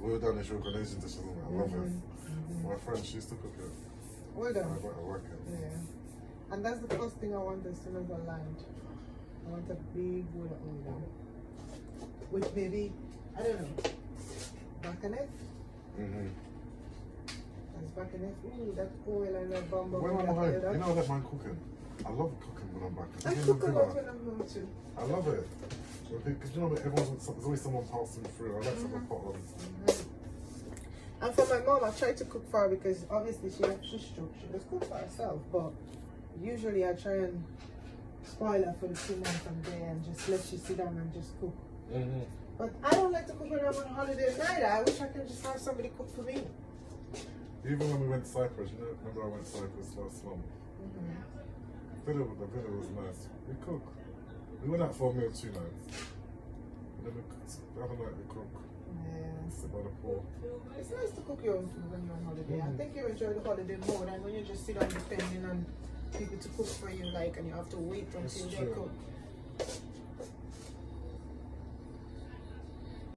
we were down in sugar Asian dishes. I love it. My friend, she used to cook it. Well done. I like it. Yeah. And that's the first thing I want as soon as I land. I want a big bowl of oil. With maybe, I don't know, baconet. That's baconet. Ooh, that oil and that bumble. When I'm home, you know I don't mind cooking. I love cooking when I'm back. I cook a lot when I'm home too. I love it. Because you know there's always someone passing through. I like someone pot on. And for my mom, I try to cook for her because obviously she stroke. She does cook for herself, but usually I try and spoil her for the 2 months I'm there and just let she sit down and just cook. But I don't like to cook when I'm on holiday neither. I wish I could just have somebody cook for me. Even when we went to Cyprus, you know, remember I went to Cyprus last month? The villa was nice. We cook. We went out for a meal 2 nights. And then we cooked. The other night we cook. Yeah. Sit by the pool. It's nice to cook your own food when you're on holiday. I think you enjoy the holiday more than when you just sit down depending on people to cook for you, like, and you have to wait until they cook.